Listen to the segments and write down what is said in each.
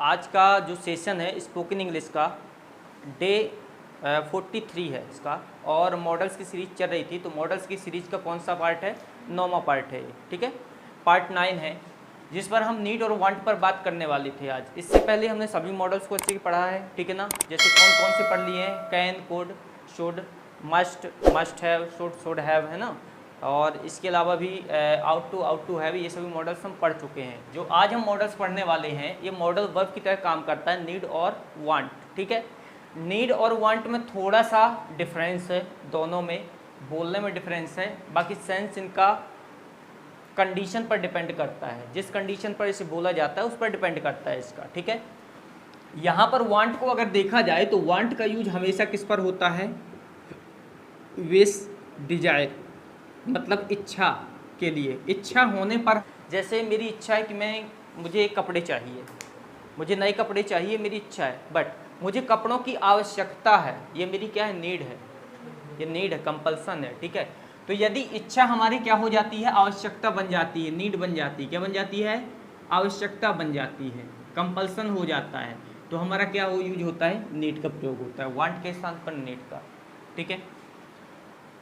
आज का जो सेशन है स्पोकन इंग्लिश का डे 43 है इसका, और मॉडल्स की सीरीज़ चल रही थी। तो मॉडल्स की सीरीज़ का कौन सा पार्ट है? 9वां पार्ट है ये, ठीक है। पार्ट 9 है जिस पर हम नीड और वांट पर बात करने वाले थे आज। इससे पहले हमने सभी मॉडल्स को अच्छे से पढ़ा है, ठीक है ना। जैसे कौन कौन से पढ़ लिए हैं? Can, could, should, must, must have, should have, है ना। और इसके अलावा भी आउट टू हैव, ये सभी मॉडल्स हम पढ़ चुके हैं। जो आज हम मॉडल्स पढ़ने वाले हैं ये मॉडल वर्ब की तरह काम करता है, नीड और वांट, ठीक है। नीड और वांट में थोड़ा सा डिफरेंस है, दोनों में बोलने में डिफरेंस है, बाकी सेंस इनका कंडीशन पर डिपेंड करता है। जिस कंडीशन पर इसे बोला जाता है उस पर डिपेंड करता है इसका, ठीक है। यहाँ पर वांट को अगर देखा जाए तो वांट का यूज हमेशा किस पर होता है? विश, डिजायर, मतलब इच्छा के लिए। इच्छा होने पर, जैसे मेरी इच्छा है कि मुझे कपड़े चाहिए, मुझे नए कपड़े चाहिए, मेरी इच्छा है, बट मुझे कपड़ों की आवश्यकता है, ये मेरी क्या है? नीड है, ये नीड है, कंपल्सन है, ठीक है। तो यदि इच्छा हमारी क्या हो जाती है? आवश्यकता बन जाती है, नीड बन जाती है, क्या बन जाती है? आवश्यकता बन जाती है, कंपल्सन हो जाता है, तो हमारा क्या हो यूज होता है? नीड का प्रयोग होता है, वांट के स्थान पर नीड का, ठीक है।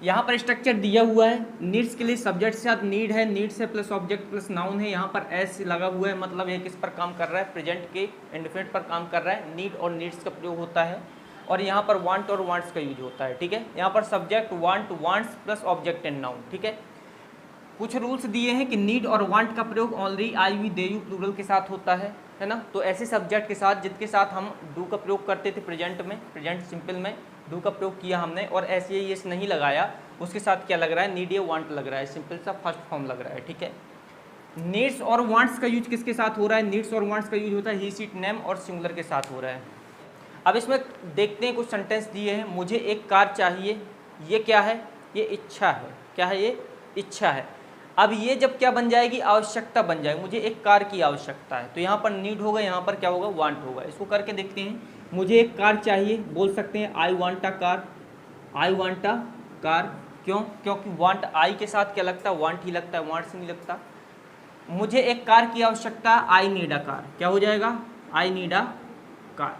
यहाँ पर स्ट्रक्चर दिया हुआ है, नीड्स के लिए सब्जेक्ट के साथ नीड है, नीड्स है प्लस ऑब्जेक्ट प्लस नाउन है। यहाँ पर एस लगा हुआ है, मतलब ये किस पर काम कर रहा है? प्रेजेंट के इंडेफिनिट पर काम कर रहा है। नीड और नीड्स का प्रयोग होता है, और यहाँ पर वांट और वांट्स का यूज होता है, ठीक है। यहाँ पर subject want, wants plus object and noun, ठीक है। कुछ रूल्स दिए हैं कि नीड और वांट का प्रयोग only I, we, they, you plural के साथ होता है ना। तो ऐसे सब्जेक्ट के साथ जिनके साथ हम डू का प्रयोग करते थे प्रेजेंट में, प्रेजेंट सिंपल में डू का प्रयोग किया हमने, और ऐसे ये नहीं लगाया, उसके साथ क्या लग रहा है? नीड या वांट लग रहा है, सिंपल सा फर्स्ट फॉर्म लग रहा है, ठीक है। नीड्स और वांट्स का यूज किसके साथ हो रहा है? नीड्स और वांट्स का यूज होता है ही, शीट, नेम और सिंगुलर के साथ हो रहा है। अब इसमें देखते हैं, कुछ सेंटेंस दिए हैं। मुझे एक कार चाहिए, ये क्या है? ये इच्छा है, क्या है? ये इच्छा है। अब ये जब क्या बन जाएगी? आवश्यकता बन जाएगी, मुझे एक कार की आवश्यकता है, तो यहाँ पर नीड होगा, यहाँ पर क्या होगा? वांट होगा। इसको करके देखते हैं। मुझे एक कार चाहिए, बोल सकते हैं I want a car, I want a car. क्यों? क्योंकि वांट आई के साथ क्या लगता है? वांट ही लगता है, वांट से नहीं लगता। मुझे एक कार की आवश्यकता, आई नीड अ कार, क्या हो जाएगा? I need a car.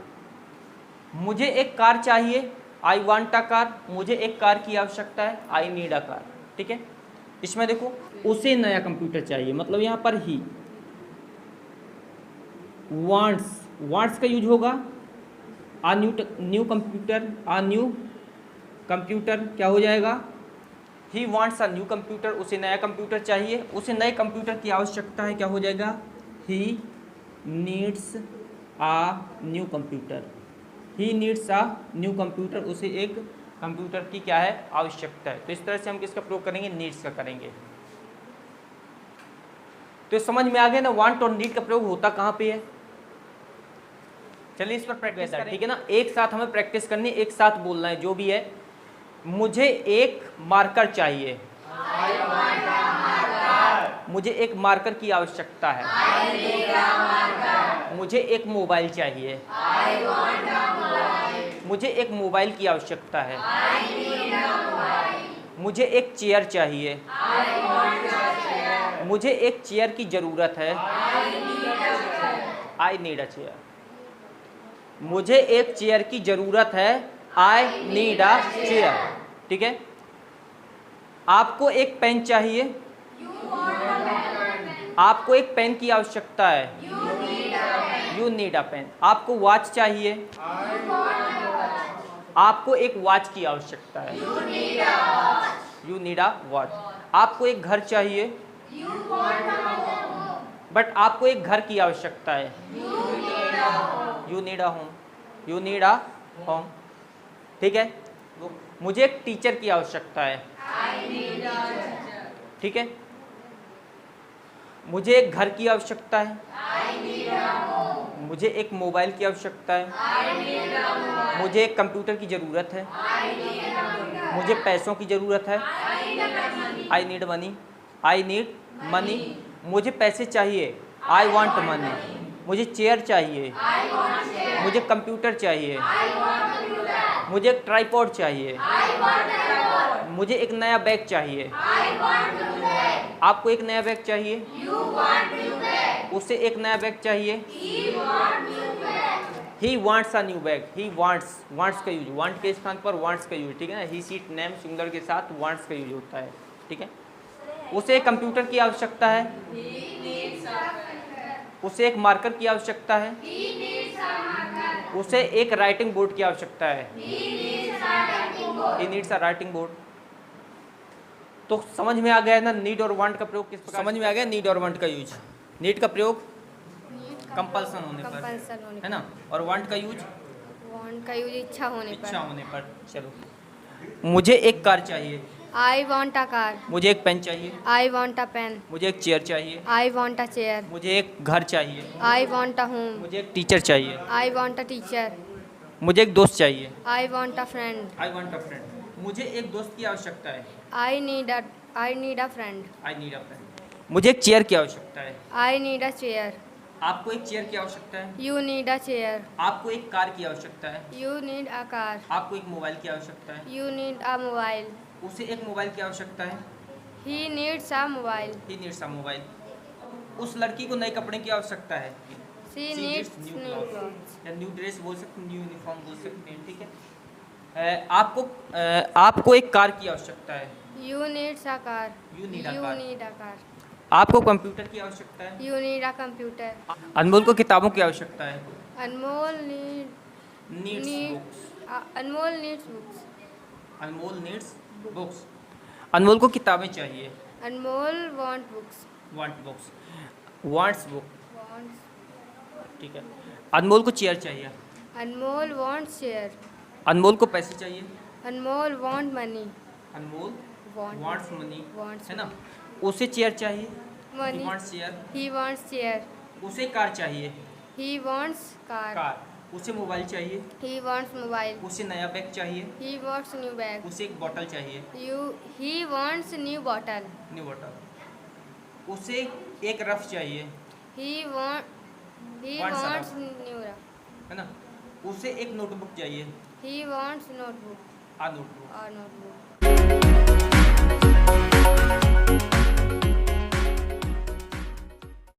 मुझे एक कार चाहिए, आई वांट अ कार, मुझे एक कार की आवश्यकता है, आई नीड अ कार, ठीक है। इसमें देखो, उसे नया कंप्यूटर चाहिए, मतलब यहाँ पर ही वांट्स, वांट्स का यूज होगा आ न्यू कंप्यूटर, आ न्यू कंप्यूटर, क्या हो जाएगा? He wants a new computer, उसे नया कंप्यूटर चाहिए, उसे नए कंप्यूटर की आवश्यकता है, क्या हो जाएगा? He needs a new computer, he needs a new computer, उसे एक कंप्यूटर की क्या है? आवश्यकता है। तो इस तरह से हम किसका प्रयोग करेंगे? नीड्स का करेंगे। तो समझ में आ गया ना वांट और नीड का प्रयोग होता कहाँ पे है। चलिए इस पर प्रैक्टिस करें, ठीक है ना। एक साथ हमें प्रैक्टिस करनी, एक साथ बोलना है जो भी है। मुझे एक मार्कर चाहिए, मुझे एक मार्कर की आवश्यकता है। मुझे एक मोबाइल चाहिए, मुझे एक मोबाइल की आवश्यकता है। मुझे एक चेयर चाहिए, मुझे एक चेयर की जरूरत है। आई नीड अ चेयर, मुझे एक चेयर की जरूरत है। आई नीड अ चेयर, ठीक है। आपको एक पेन चाहिए, आपको एक पेन की आवश्यकता है। You need a pen. आपको वॉच चाहिए, आपको एक वॉच की आवश्यकता है। You need a watch. आपको एक घर चाहिए, बट आपको एक घर की आवश्यकता है। You need a home, you need a home, ठीक है। मुझे एक टीचर की आवश्यकता है, ठीक है। मुझे एक घर की आवश्यकता है, मुझे एक मोबाइल की आवश्यकता है, मुझे एक कंप्यूटर की ज़रूरत है, मुझे पैसों की ज़रूरत है। I need money, I need money. मुझे पैसे चाहिए, आई वांट मनी। मुझे चेयर चाहिए, मुझे कंप्यूटर चाहिए, मुझे एक ट्राइपॉड चाहिए, मुझे एक नया बैग चाहिए। आपको एक नया बैग चाहिए, उसे एक नया बैग चाहिए। He wants a new bag, he wants का यूज, वांट के स्थान पर वांट्स का यूज, ठीक है ना। ही सीट नेम सिंगुलर के साथ वांट्स का यूज होता है, ठीक है। उसे एक कंप्यूटर की आवश्यकता है, उसे एक मार्कर की आवश्यकता है, उसे एक राइटिंग बोर्ड की आवश्यकता है, he needs a writing board. तो समझ में आ गया ना नीड और वांट का प्रयोग किस प्रकार, समझ में आ गया नीड और वांट का यूज। नीड का प्रयोग कंपल्सन होने पर, है ना, और वांट का यूज इच्छा होने पर। चलो, मुझे एक कार चाहिए, आई वॉन्ट अ कार, मुझे एक पेन चाहिए, आई वॉन्ट अ पेन, मुझे एक चेयर चाहिए, आई वॉन्ट अ चेयर, मुझे एक घर चाहिए, आई वॉन्ट अ होम, मुझे एक टीचर चाहिए, आई वॉन्ट अ टीचर, मुझे एक दोस्त चाहिए, I want a friend, I want a friend. मुझे एक दोस्त की आवश्यकता है, I need a friend, I need a friend. मुझे एक चेयर की आवश्यकता है, आई नीड अ चेयर, आपको एक चेयर की आवश्यकता है, यू नीड अ चेयर, आपको एक कार की आवश्यकता है, यू नीड अ कार, आपको एक मोबाइल की आवश्यकता है, यू नीड अ मोबाइल, उसे एक मोबाइल की आवश्यकता है, he needs a mobile, he needs a mobile. उस लड़की को नए कपड़े की आवश्यकता है, शी नीड्स न्यू क्लॉथ्स, या न्यू ड्रेस बोल सकते हैं, न्यू यूनिफॉर्म बोल सकते हैं, ठीक है। आपको एक कार की आवश्यकता है, you needs a car, You need a you car. Need a car, आपको कंप्यूटर की आवश्यकता है, यू नीड अ कंप्यूटर, अनमोल को किताबों की आवश्यकता है, अनमोल नीड्स अनमोल नीड्स बुक्स, अनमोल को किताबें चाहिए, अनमोल वांट बुक्स, वांट्स बुक, ठीक है। अनमोल को चेयर चाहिए, अनमोल वांट्स चेयर, अनमोल को पैसे चाहिए, अनमोल वांट मनी, अनमोल Want. वांट्स मनी, Wants है ना। उसे चेयर चाहिए, money, he wants chair, he wants chair, उसे कार चाहिए, ही वांट्स कार, उसे मोबाइल चाहिए, ही वांट्स मोबाइल, उसे नया बैग चाहिए, ही वांट्स न्यू बैग, उसे एक बॉटल चाहिए, ही वांट्स न्यू बॉटल, उसे एक रफ चाहिए, he Wants a wants rug. New rug, है ना। उसे एक नोटबुक चाहिए, he wants notebook, a notebook. और नोटबुक।